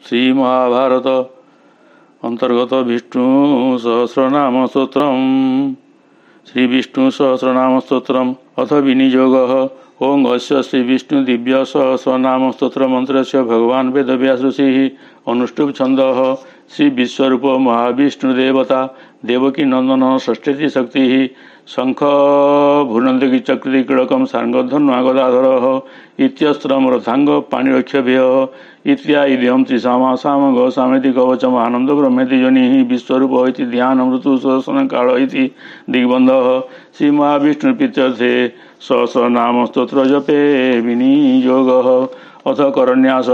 श्री महाभारत अंतर्गत विष्णु सहस्रनाम स्तोत्रम। श्री विष्णु सहस्रनाम स्तोत्रम अथ विनियोग। ओं अस्य श्री विष्णु दिव्य सहस्रनाम स्तोत्र मंत्र से भगवान वेदव्यास ऋषि अनुष्टुप छंद। श्री विश्वरूप महाविष्णुदेवता देवकी नंदन षष्ठी शक्ति शंख भूनंदकी चक्री किड़कम सांगधन्वागदाधर इत्यस्त्रम रथांग पाणिरक्षभ्य इत्यादिहम त्रिसामा साम गौ सामेति कवचम आनंद ब्रह्मेति योनि विश्वरूप इति ध्यान ऋतु सहस्र काल इति दिग्बंध। श्री महाविष्णु प्रीत्यर्थे सहस्रनाम स्तोत्र जपे विनियोग। अथ करन्यास।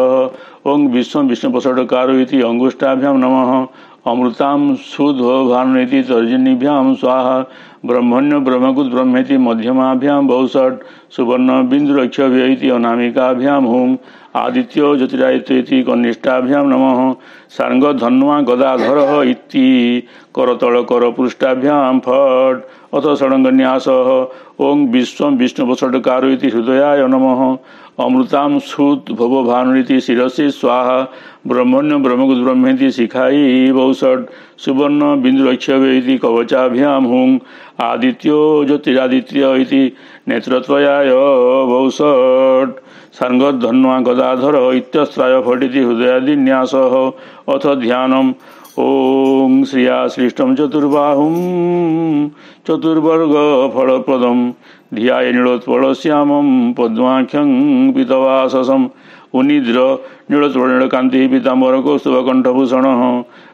ओं विश्व विष्णुपषडकार इति अंगुष्ठाभ्यां नमः। अमृतां सुधोभानुति तर्जनीभ्यां स्वाहा। ब्रह्मण्य ब्रह्मकुद ब्रह्मेति मध्यमाभ्यां बहुषट् सुवर्ण बिंदुरक्षभ्य इति अनामिकाभ्यां हुं। आदित्यो ज्योतिरादित्य कनिष्ठाभ्यां नमः। सार्ंग धन्वा गदाधर इति करतल कर पृष्ठाभ्यां फट्। अथ षडंगन्यास। ओं विश्व विष्णुपषडकार इति हृदयाय नमः। अमृतां सुत भवभानुति शिरसि स्वाहा। ब्रह्मण्य ब्रह्मकुद ब्रह्मेति शिखाई बहुषट् सुवर्ण बिंदुरक्षभ्य इति कवचाभ्यां हुं। आदित्यो ज्योतिरादित्य इति नेत्रत्रयाय बहुषट्। सार्ंगधन्वा गदाधर इत्यस्त्राय फटिति हृदयादिन्यास। अथ ध्यानम्। ओं श्रिया श्लिष्टं चतुर्बाहुं चतुर्वर्ग फलप्रदं ध्याये नीलोत्पलश्यामं पद्माख्यं पीतवाससं। उनिद्र नीलोत्पलनीलकान्तिः पीताम्बरकौस्तुभकण्ठभूषणः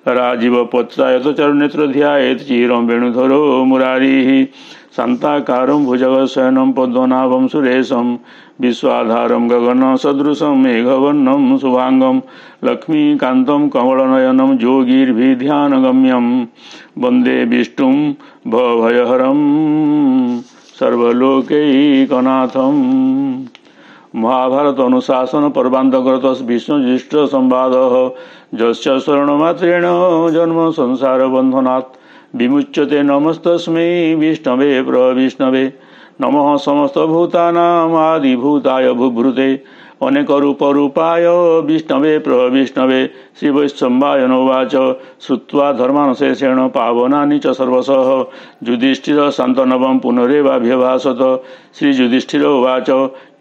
राजीवपत्रायत चरुनेत्र ध्यायेत् चिरं वेणुधरो मुरारिः। शान्ताकारं भुजगशयनं पद्मनाभं सुरेशं विश्वाधारं गगनसदृशं मेघवर्णं शुभांगं लक्ष्मीकान्तं कमलनयनं योगिर्भिध्यानगम्यं वन्दे विष्णुं भवभयहरं सर्वलोकैकनाथं। महाभारत अनुशासन पर्वान्तर्गत विष्णुज्येष्ठ संवाद। यस्य शरणमात्रेण जन्म संसार बंधनात् विमुच्यते नमस्तस्मै विष्णवे प्रविष्णवे। नमः समस्तभूतानां आदिभूताय भूभृते अनेक रूप रूपाय विष्णवे प्रविष्णवे। श्री वैष्णवाय नोवाच श्रुत्वा धर्मानुशेषेण पावनानि च सर्वशः युधिष्ठिर शान्तनवं पुनरेवाभ्यभाषत। श्री युधिष्ठिर उवाच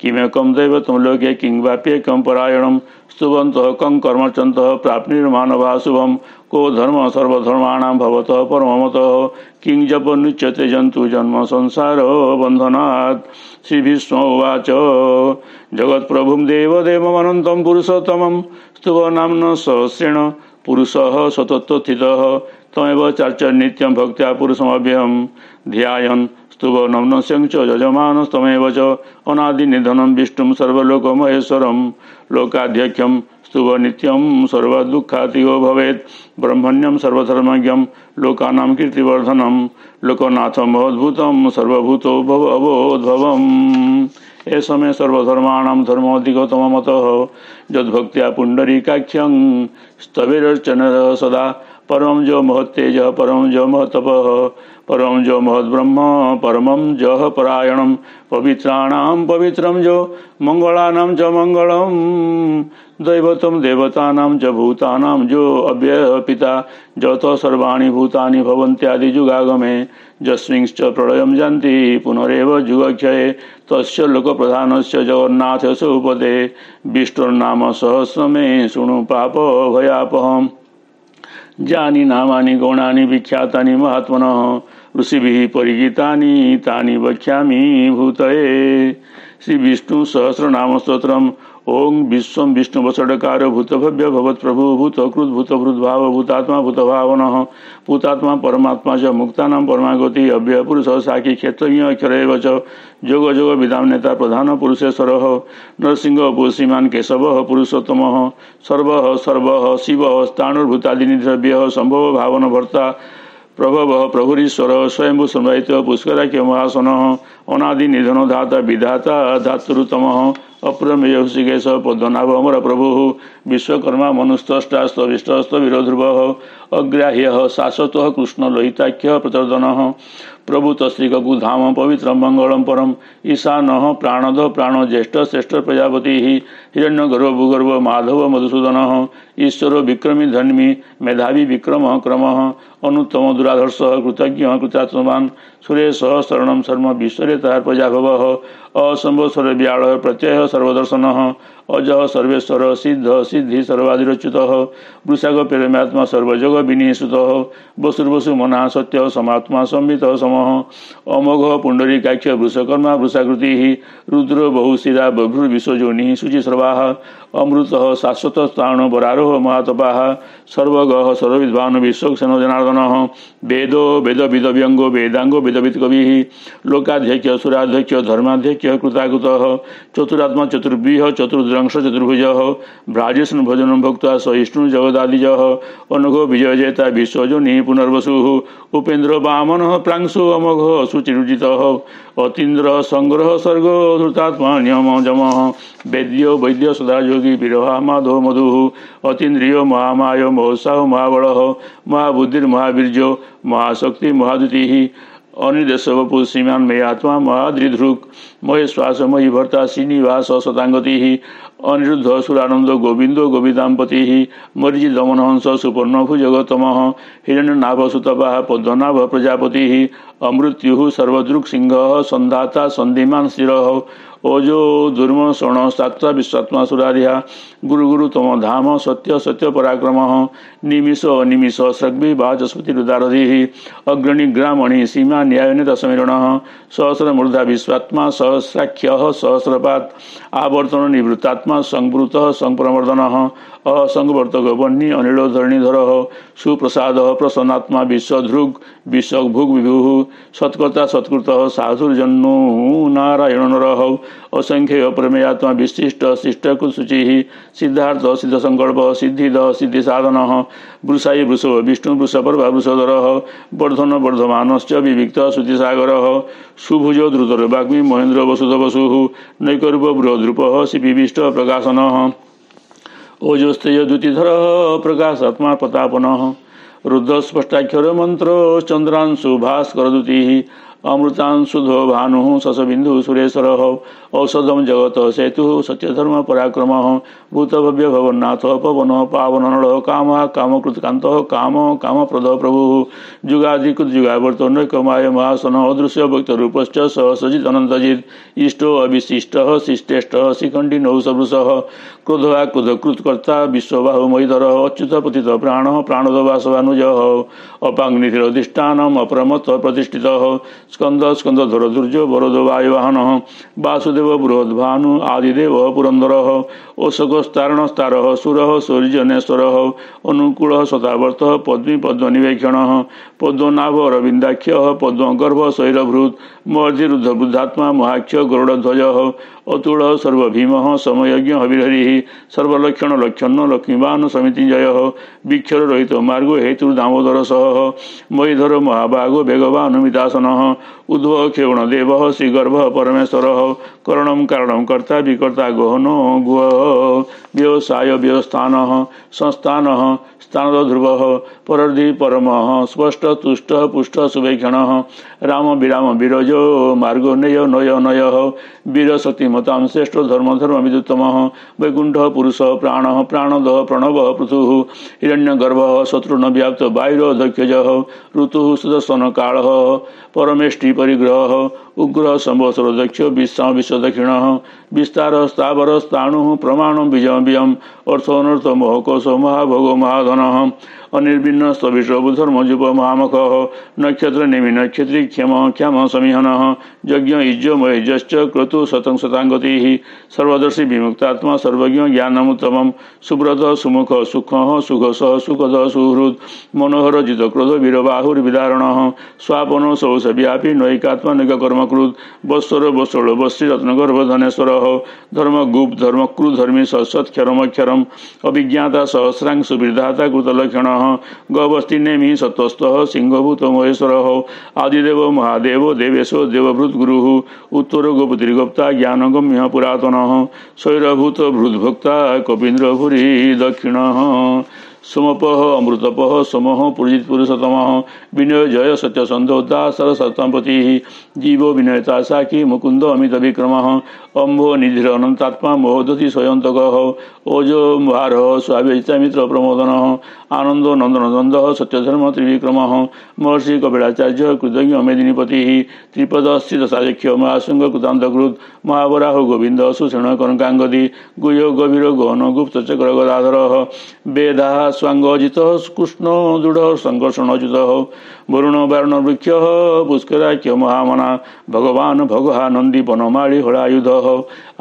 किमेकं दैवतं लोके किं वाप्येकं परायणं स्तुवन्तः कं कर्मचन्तः प्राप्निर्मानवा शुभं को धर्म सर्वधर्माणां भवतः परममतः किं जपनुच्यते जन्तु जन्म संसार बन्धनात्। श्री विष्णु उवाच जगत्प्रभुं देवदेवमनन्तं पुरुषोत्तमं स्तुवनाम्न सहस्रेण पुरुषः सततस्थितः तमेव चार्च नित्यं भक्त्या पुरुषमव्ययं ध्यायन् स्तुवनम्नस्यं च यजमानस्तमेव च अनादिनिधनं विष्णुं सर्वलोकमहेश्वरं लोकाध्यक्षं स्तुव नित्यं सर्वदुःखातियो भवेत् ब्रह्मण्यं सर्वधर्मज्ञं लोकानां कीर्तिवर्धनं लोकनाथं भवद्भूतं सर्वभूतो भवोद्भवम्। ऐसा में सर्वधर्माणां धर्मोऽधिगतमतः यद्भक्त्या पुण्डरीकाख्यं स्तवेरर्चनः सदा परमं जो महत्तेज परमं जो महतपः परमं जो महद्ब्रह्म परमं जो परायणं पवित्राणां पवित्रं जो मंगलानां च मंगलम् दैवतं देवतानां च भूतानां जो अव्ययः पिता जतो सर्वाणि भूतानि भवन्त्यादि जुगागमे यस्मिंश्च प्रलयं जानति पुनरेव जुगक्षये तस्य लोकप्रधानस्य जगन्नाथस्य उपदे विष्णुर्नाम सहस्रमे शृणु पाप भयापहम्। जानि नामानि गौणानि विख्यातानि महात्मनः ऋषिभिः परिगीतानि तानि वक्ष्यामि भूतये। श्री विष्णु सहस्रनाम स्तोत्रम्। ओं विश्व विष्णुवषडकार भूतभव्य भवत्प्रभु भूतकृत भूतभृद्भाव भूतात्मा भूतभावनः भूतात्मा परमात्मा च मुक्तानां परमागति अव्यय पुरुषः साक्षी क्षेत्रज्ञ अक्षरैव च जोग जोग विदां नेता प्रधान पुरुषेश्वरः नरसिंह पुरुषीमान् केशवः पुरुषोत्तमः सर्वः सर्वः शिवः स्थाणुर्भूतादिनिधिरव्ययः सम्भव भावन भर्ता प्रभव प्रभुरीश्वर स्वयंभू संवाहित पुष्कराख्य महासनः अनादि निधनो धाता विधाता धातुरुतमः अप्रमेय ऋषिकेश पद्मनाभ अमर प्रभु विश्वकर्मा मनुस्तष्टास्तविष्टस्त विरोध्रुवः अग्राह्यः शाश्वतः कृष्ण लोहिताख्यः प्रचर्दनः प्रभु तस्त्रिकु धाम पवित्रं मंगलम परम ईशानः प्राणद प्राण ज्येष्ठ श्रेष्ठ प्रजापति हिरण्यगर्भ भूगर्भ माधव मधुसूदन ईश्वर विक्रमी धन्मी मेधावी विक्रम क्रम अनुत्तम दुराधर्ष कृतज्ञ कृतात्मान सुरेश शरण शर्म विश्व तार प्रजाभव असंभव व्याल प्रत्यय सर्वदर्शन अजः सर्वेश्वर सिद्ध सिद्धि सर्वाधिरच्युत वृषाग प्रेमात्मा सर्वजग विनिसुत वसुर्वसु मना सत्य समात्मा संवित समः अमोघ पुंडरीकाक्ष वृषकर्मा वृषाकृति रुद्र बहुशिरा बभ्रुर्विश्वजोनि शुचिस्रवा अमृत शाश्वत स्थान बरारोह महातपा सर्वगः सर्वविद्वान् विश्वक्सेनो जनार्दन वेदो वेद विद व्यंगो वेदांगो वेदविद कवि लोकाध्यक्ष सुराध्यक्ष धर्माध्यक्ष कृताकृत चतुरात्मा चतुर्व्यूह चतुर्द्रंश चतुर्भुज भ्राजेशन भजन भक्ता सहिष्णु जगदादिज अनघो विजय जयता विश्वजोनि पुनर्वसु उपेन्द्र वामन प्रांशु अमोघ सुचिरुचित अतीन्द्र संग्रह सर्ग धृतात्मा नियम जम वेद्यो वैद्य सदा योगी विरहा माधव मधु अतीन्द्रिय महामाय महोत्साह महाबल महाबुद्धिर्महावीर्यो महाशक्ति महाद्युति अनिर्देश वपु श्रीमान मे आत्मा महाद्रिधृक् महे श्वास मही भर्ता श्रीनिवास शतांगति अनिरुद्ध सुरानंद गोविंदो गोविदाम्पति मरीचि दमन हंस सुपर्णभुज गौतम हिरण्यनाभ सुतपा पद्मनाभ प्रजापति अमृत्यु सर्वदृक् सिंह संधाता संधिमान स्थिर ओजो दुर्म शरण सात्वा विश्वात्मा सुरारिहा गुरु गुरु तम धाम सत्य सत्य पराक्रम निमिष अनिमिष सृग्भि वाचस्पति रुदारधि अग्रणी ग्रामणि सीमा न्यायने दशमीरण सहस्र मूर्धा विश्वात्मा सहस्राख्य सहस्रपात आवर्तन निवृत्तात्मा संवृत संप्रवर्धन असंवर्तक वह्नि अनिल धरणीधर सुप्रसाद प्रसन्नात्मा विश्वधृग विश्वभुग विभु सत्कर्ता सत्कृत साधुर्जन्नु नारायण नर असंख्य प्रमेयात्मा विशिष्ट शिष्टकुल शुचि सिद्धार्थ सिद्ध संकल्प सिद्धिद सिद्धि साधन वृषाई वृष विष्णु वृषपर्वा वृषधर वर्धन वर्धमानश्च विविक्त श्रुतिसागर सुभुज द्रुतर वाग्मी महेन्द्र वसुध वसु नैकरूप बृहद्रूप शिविष्ट प्रकाशन ओजस्तेय द्युतिधर प्रकाशात्मा प्रतापन रुद्र स्पष्टाक्षर मंत्र चंद्रांशु भास्कर द्युति अमृतांशुधो भानु शशबिंदु सुरेश्वर औषधम जगत सेतु सत्यधर्म पराक्रम भूतभव्य भवन्नाथ पवन पावन नड़ काम कामकृतकांत काम कामप्रद प्रभु जुगाधिकृत जुगावर्त नैकमाय महासन अदृश्य भक्त रूपश्च सहसजित अनंतजित इष्टो अविशिष्ट शिष्टेष्ट शिखंडी नौसवृष क्रोधवा क्रोधकृतकर्ता विश्वबाहु महीधर अच्युत पतित प्राण प्राणद वासवानुज अपाग्निधिरधिष्ठानम अप्रमत्त प्रतिष्ठित स्कंद स्कंदधर दुर्जो वरदो वायुवाहन वासुदेव बृहद्भानु आदिदेव पुरंदर ओषकस्तारणस्तार सुर सौर्यनेश्वर अनुकूल शतावर्त पद्मी पद्मनिवेक्षण पद्मनाभ अरविंदाक्ष पद्मगर्भ शैरभृत मर्धिरुद्ध बुद्धात्मा महाक्ष गरुड़ध्वज अतुल सर्वभीम समयज्ञ हविहरि सर्वलक्षण लक्षण लक्ष्मीवान समितिजय विक्षर रहित मार्गो हेतु दामोदर सह महीधर महाभागो भेगवानुमितासन उद्भव क्षेवण देव श्रीगर्भ परमेश्वर करणम कारणम कर्ता विकर्ता गहन गुह व्यवसाय व्यवस्थान संस्थान स्थान ध्रुव परर्धि परम स्पष्ट तुष्ट पुष्ट सुभेक्षण राम विराम विरजो मार्गो नय नय नय वीर शक्तिमतां श्रेष्ठ धर्म धर्म विदुत्तम वैकुंठ पुरुष प्राण प्राणद प्रणव पृथु हिरण्यगर्भ शत्रुन व्याप्त वायुरध्यक्षज ऋतु सुदर्शन काल परमेष्टि परिग्रह उग्र संवत्सर दक्ष विश्व विश्वदक्षिण विस्तार स्थावर स्थाणु प्रमाण बीजम अर्थोनर्थ मोहकोश महाभोग महाधन अनिर्भिन्न स्तविषबुधर्मजुप महामख नक्षत्र निमि नक्षत्री क्षम क्षम समीहन यज्ञ इज्जो महेजश्च क्रतु शतं शतांगति सर्वदर्शी विमुक्तात्मा सर्वज्ञ ज्ञानमुत्तमं सुब्रत सुमुख सुख सुख सह सुखद सुहृद मनोहर जितक्रोध वीरबाहुर्विदारण स्वापन सौष व्यापी नैकात्मा नैककर्मकृत वत्सर वत्सल वश्री रत्नगर्भ धनेश्वर धर्मगुप्त धर्मक्रू धर्मी सत्क्षरमक्षरम अभिज्ञाता सहस्रांग सुविधाता कृतलक्षण गवस्ती नेमि सत्वस्थ सिंहभूत महेश्वर आदिदेव महादेव देवेशो देवभृत गुरु उत्तर गोपतिर्गुप्ता ज्ञानगम्य पुरातन शैरभूत भृद्भक्ता कपीन्द्र भूरि दक्षिण सोमपः अमृतपः सोमः पुरजित पुरुषोत्तमः विनय जय सत्यसन्धोद्दासर सत्सम्पतिः जीवो विनयता साखी मुकुंद अमित विक्रमः अम्भो निधिर अनंतात्मा मोहदति स्वयंतकः ओजो भारः स्वाभिजिता मित्र प्रमोदनः आनंदो नंदनंदः सत्यधर्म त्रिविक्रमः महर्षि कपिलाचार्य कृतज्ञ मेदिनीपतिः त्रिपद स्थित साजक्ष्य महाशृंग कृतान्तकृत महावराह गोविंद सुषण कनकांगदी गुह्य गभीर गहन गुप्त चक्र गदाधरः वेदाः स्वांगजितः कृष्ण दृढ़ संकर्षणजितः वरुण वारुण वृक्ष पुष्कराख्य महामना भगवान भगहा नंदी वनमाली हलायुधः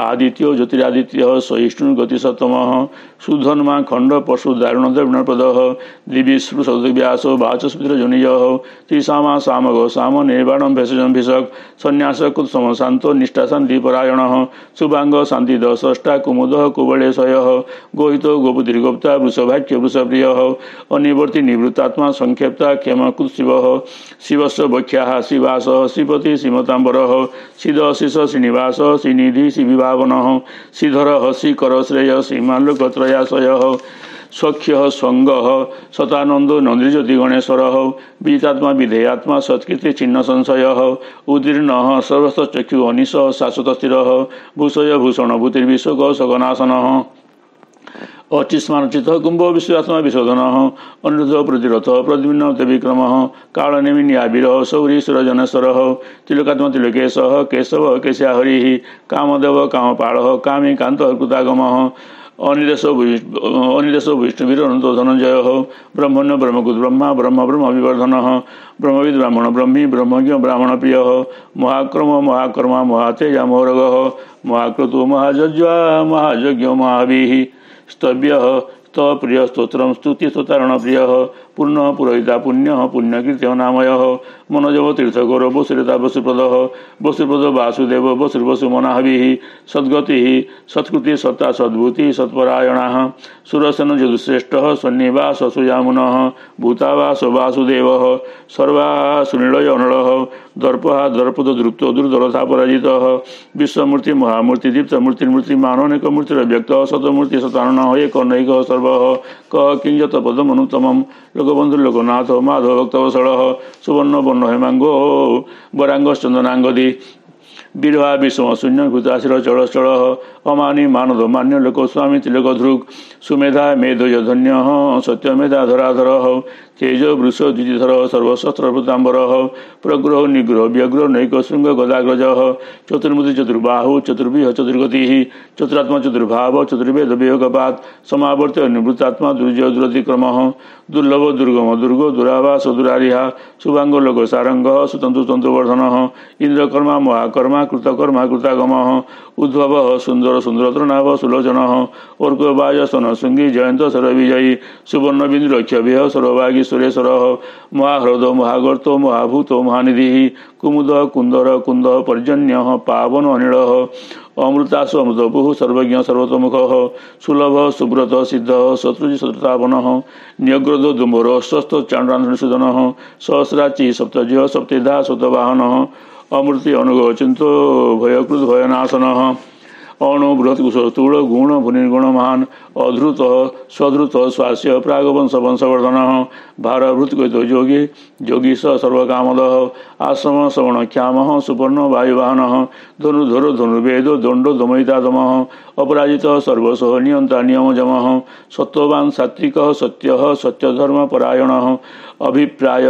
आदित्यो ज्योतिरादित्य सहिष्णु गतिसत्तमः सुधन्मा खंड पशु दारुण द्रविणप्रदः दिविश्रु सदव्यास वाचस्पति जनिजः त्रिसामा सामग साम निर्वाणम भेषजम भिषक संन्यास कुत्सम शांतो निष्ठा शांति परायणः शुभांग शांति दष्टा कुमुदः कुवलेशयः गोहितो गोपुतिर्गोप्ता वृषभाख्य वृषप्रियः अनिवर्ति निवृत्तात्मा संक्षेप्ता क्षम कुत्शिवः शिवस्य वख्याः शिवासः श्रीपति श्रीमतांबरः सिद्धशिष श्रीनिवास श्रीनिधि श्रीविभावनः श्रीधरः श्रीकर श्रेय श्रीमाल्लोकत्रयाशयः सख्य स्वंग सतानंदो नंद्रिज्योति गणेश्वरः बीजात्मा विधेयात्मा सत्कीर्ति चिन्ह संशय उदीर्ण सर्वस्थ चक्षु अनिश शाश्वत स्थिर भूषय भूषण भूतिर्विशोक सगनाशन अचिस्मानचित कुंभ विश्वात्मा विशोधन अनुरुद्ध प्रतिरथ प्रतिबिन्न विक्रम कालनेमिनी आविर सौरी सुरजनेश्वर तिलकात्मा तिलकेश केशव केशा हरि कामदेव कामपाल कामी कांत कृतागम अनिदेश विष्णुवीर अनंत धनंजय ब्रह्मण्य ब्रह्मकुद ब्रह्मा ब्रह्म ब्रह्म विवर्धन ब्रह्मविद ब्राह्मण ब्रह्मी ब्रह्मज्ञ ब्राह्मण प्रिय महाक्रम महाकर्मा महातेजा मोहरग महाक्रतु महाजज्वा महायज्ञ महावी स्तव्य प्रिय स्तोत्रम स्तुति स्तोतारण प्रिय पूर्ण पुरोहिता पुण्य पुण्यकीर्ति नामय मनोजव तीर्थ गौरव वसुरेता वसुप्रद वसुप्रद वासुदेव वसुर्वसु मनाहवि सद्गति सत्कृति सत्ता सद्भूति सत्परायणा सुरसन जदुश्रेष्ठ सन्निवास सुयामुन भूतावास वासुदेव सर्वा सुनिलय अनल दर्पहा दर्पद द्रुप्त दुर्दलता पराजित विश्वमूर्ति महामूर्ति दीप्त मूर्ति माननिक मूर्ति व्यक्त शतमूर्ति शतानन एक नैक सर्व क किंजत पदमनुत्तम लोकबंधु लोकनाथ माधव भक्तवत्सल सुवर्ण वर्ण हेमांगो वरांगश्चंदनांगदी बीरवा विषम शून्य भूताशिर चलचल अमानी मानद मान्य लोक स्वामी तिलक ध्रुग सुमेधा मेधय धन्य सत्यमेधा धराधर तेज वृष द्विधर सर्वशस्त्रभृतांबर प्रग्रह निग्रह व्यग्र नैक श्रृंग गदाग्रज चतुर्मुति चतुर्बाहु चतुर्विह चतुर्गति चतुरात्मा चतुर्भाव चतुर्वेद वियोगपात समावर्त निवृत्तात्मा दुर्जय दुरतिक्रम दुर्लभ दुर्गम दुर्गो दुरावास दुरारिहा शुभांग लोक सारंग सुतंतु तंतुवर्धन इंद्रकर्मा महाकर्मा कृतकर्मा कृतागम उद्भव सुंदर सुंदरतृणाभ सुलोचन अर्कवाय सन शृंगी जयंत सर्वविजयी सुवर्ण बिंदुरक्षभ्य सर्वभागी सुरेश्वर महाह्रद महागर्त महाभूत महानिधि कुमुद कुंदर कुंद पर्जन्य पावन अनिल अमृतासु अमृतभु सर्वज्ञ सर्वतोमुख सुलभ सुब्रत सिद्ध शत्रुजि शत्रुतापन न्यग्रद दुम्बर स्वस्थ चांडानसूदन सहस्राची सप्तजय सप्तधा सतवाहन अमृति अनुगो चिंतो भयकृत भयनाशन अणु बृहत कुशूल गुण भूनिर्गुण महान अधृत स्वधृत स्वास्य प्रागवंश वंशवर्धन भारभृत योगी योगी स सर्वकामद आश्रम श्रवण क्षाम सुपर्ण वायुवाहन धनुधर धनुर्वेद दंड दमयितादम अपराजित सर्वसह नियंता नियम जम सत्ववान सात्विक सत्य सत्यधर्म परायण अभिप्राय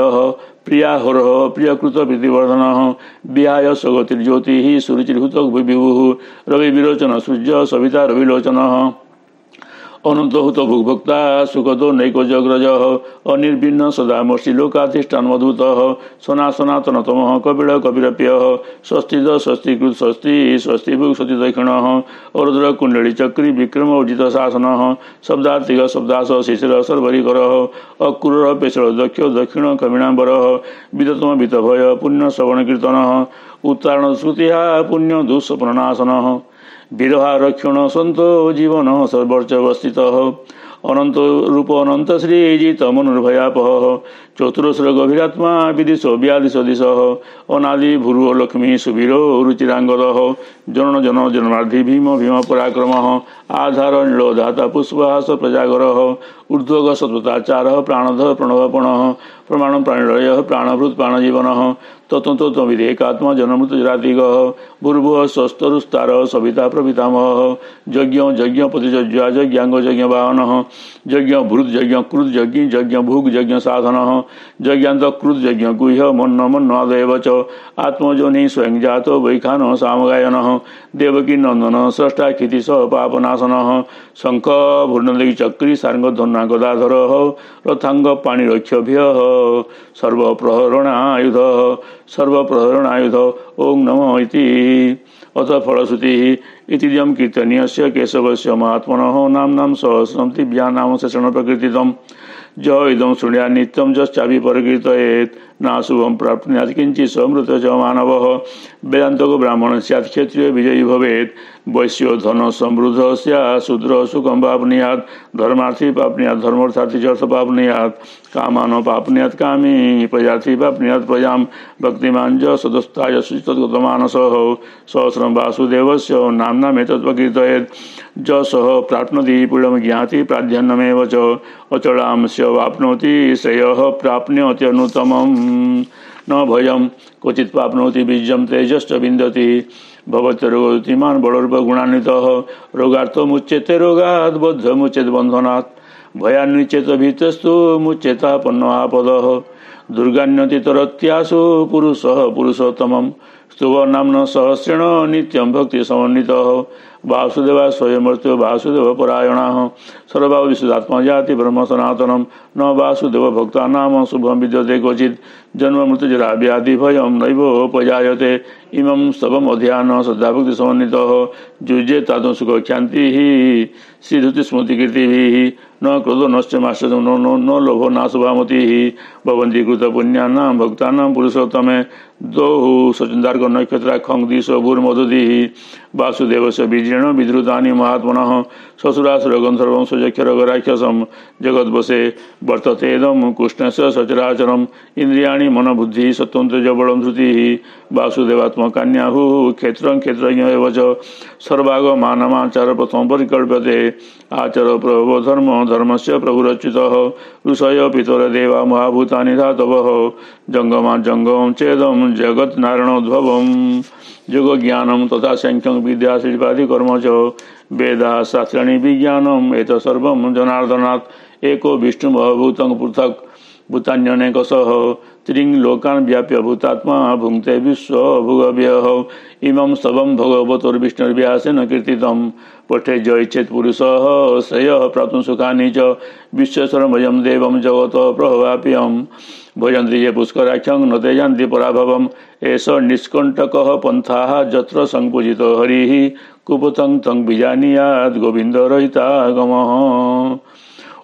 प्रियाहोर प्रियकृत प्रीतिवर्धन विहाय स्वगतिर्ज्योति सुरुचिर्भूत विभु रवि विरोचन सूर्य सविता रविलोचन अनंतभूत भुक्भक्ता सुखदो नैकोजग्रज अनिर्भिन्न सदामर्षि लोकाधिष्ठान मधुत सनातनतम कपिल कपिरप्य स्वस्तिद स्वस्तिकृत स्वस्ति स्वस्तिभुक् स्वस्ति दक्षिण अरुद्र कुंडली चक्री विक्रम उर्जित शासन शब्दार्थिक शब्दास शिशिर सर्वरिकर अक्रूर पेशल दक्ष दक्षिण कमिणांबर विदतम वितभय पुण्य श्रवण कीर्तन उत्तारण श्रुतिहा पुण्य दुःस्वप्ननाशन विरहा रक्षण सन्तो जीवन सर्वर्चवस्थित अनंत रूप अनंत श्रीजित मनुर्भयापह चतुरस्र गभीरात्मा विदिशो व्यादिशो दिश अनादि भूर्व लक्ष्मी सुवीरो रुचिरांगद जनन जन जन्मार्धि भीम भीम पराक्रम आधार नीलोधाता पुष्पहास प्रजागर ऊर्ध्वग सत्वताचार प्राणध प्रणवपण प्रमाण प्राणिलय प्राणभृत प्राणजीवन तत्व विधेयकात्मा जनमृत जरातिग भूर्भुव स्वस्तरुस्तार सविता प्रपितामह यज्ञ यज्ञ पतिज्ञा यज्ञांग यज्ञ वाहन यज्ञ भृत यज्ञ कृत यज्ञ यज्ञ भूग यज्ञ साधन यज्ञांत कृत यज्ञ गुह्य मन्न मन्नादेव च आत्मजोनि स्वयं जातो वैखान सामगायन देवकी नंदन स्रष्टा क्षितिश पापनाशन शंख भूर्णदि चक्री सारंग धन्ना गदाधर रथांग पाणिरक्षभ्य सर्वप्रहरणायुध सर्वप्रहरणायुध ओं नमो इति अथ फलश्रुति इतिद्यं कीर्तनीयस्य केशवस्य महात्मनः नाम्नां सहस्रं दिव्या नाम शेषण प्रकृतितम् ज इदं शृणुयात् नित्यं जश्चापि परकीर्तयेत् नाशुभं प्राप्नुयात् किञ्चित् समृत च मानवः वेदान्तको ब्राह्मण स्यात् क्षत्रियो विजयी भवेत् वैश्यो धन समृद्ध स्यात् शूद्र सुखं प्राप्नुयात् धर्मार्थी प्राप्नुयात् धर्मार्थी च अर्थ प्राप्नुयात् कामानो प्राप्नुयात् कामी प्रजार्थी प्राप्नुयात् प्रजां भक्तिमान् च सदस्ताय शुचितद्गतमानसः सहस्रं वासुदेवस्य नाम्नामेतत् प्रकीर्तयेत् जसः प्राप्नोति पुण्यं ज्ञाति प्राधान्यमेव च अचलांस्य वाप्नोति श्रेयः प्राप्नोत्यनुत्तमम् न भयं क्वचित् प्राप्नोति बीजं तेजश्च विन्दति भवत्यरोगतिमान् बलरूपगुणान्वितः रोगार्थो मुच्यते रोगात् बद्धमुच्यते बन्धनात् भयान्विच्येत भीतस्तु मुच्येतापन्नो आपदः दुर्गान्यतितरत्यासु पुरुषः पुरुषोत्तमं स्तुवनाम्न सहस्रेण नित्यं भक्तिसमन्वितः वासुदेवा स्वयंमर्त्यो वासुदेव परायणाः सर्वभाव विशुद्धात्मा जाति ब्रह्म सनातनम न वासुदेव भक्ता नाम शुभम विद्यते क्वचित् जन्म मृत्युजरा व्याधि भयं नैवोपजायते इमं स्तवम् अध्यान श्रद्धाभक्ति समन्वितः युज्ये तादं सुखख्यान्तिः श्रीधुति स्मृतिकीर्तिभिः न क्रोधो नश्च माश्चर्यो न लोभो नाशुभामतिः भवन्ति कृतपुण्यानां भक्तानां पुरुषोत्तमे द्वौ सचन्दार्क नक्षत्राखं दिशो भूर्मधुदिः वासुदेवस्य बीजेण विधृतानि महात्मनः ससुरासुर गन्धर्वं स्वजक्षरगराक्षसं जगद्वसे वर्ततेदं कृष्णस्य सचराचरम् इन्द्रियाणि मनोबुद्धिः सत्त्वं तेजबलं धृतिः वासुदेवात्मकान्याहुः क्षेत्रं क्षेत्रज्ञ एव च सर्वागमानमाचार प्रथमं परिकल्प्यते आचर प्रभो धर्म धर्मस्य प्रभुरच्युतः ऋषय पितर देवा महाभूतानि धातवः जंगमा जंगमं चेदं जगत् नारायणोद्भवम् योग ज्ञानं तथा सांख्यं विद्या शिल्पादि कर्म च वेदा शास्त्राणि विज्ञानम् एतत् सर्वं जनार्दनात् एको विष्णुमभूतं पृथक् भूतान्यनेकशः त्रिं लोकान् व्याप्य भूतात्मा भुङ्क्ते विश्वभुगव्यः इमं स्तवं भगवतोर्विष्णुर्व्यासेन कीर्तितं पठे जयचेत् पुरुषः श्रेयः प्राप्तुं सुखानि च विश्वेश्वरमयं देवं जगतः प्रभवाप्यं भजन्ति ये पुष्कराख्यं न ते यान्ति पराभवम् एष निष्कण्टकः पन्थाः यत्र संपूजितो हरिः कुपतं तं विजानीयात् गोविन्दरहितागमः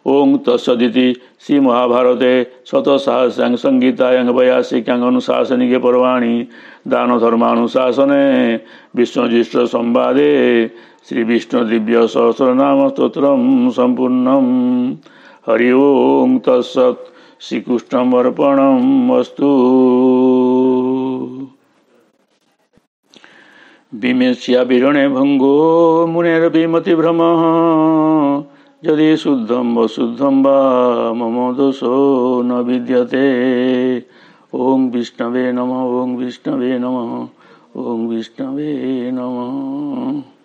ओं तत्सदिति श्री महाभारते शतसहस्रां संगीतायां वयासिक्यां अनुशासनिके पर्वाणि दान धर्मानुशासने विष्णुजिष्ट संवादे श्री विष्णु दिव्य सहस्रनाम स्तोत्रं संपूर्णम् हरि ओं तत्सत् श्रीकृष्णमर्पणम् अस्तु। विमेष्या विरणे भंगो मुनेरभिमतिभ्रमः यदि शुद्धं वशुद्धं वा मम दोषो न विद्यते। ओं विष्णवे नमः ओं विष्णवे नमः ओं विष्णवे नमः।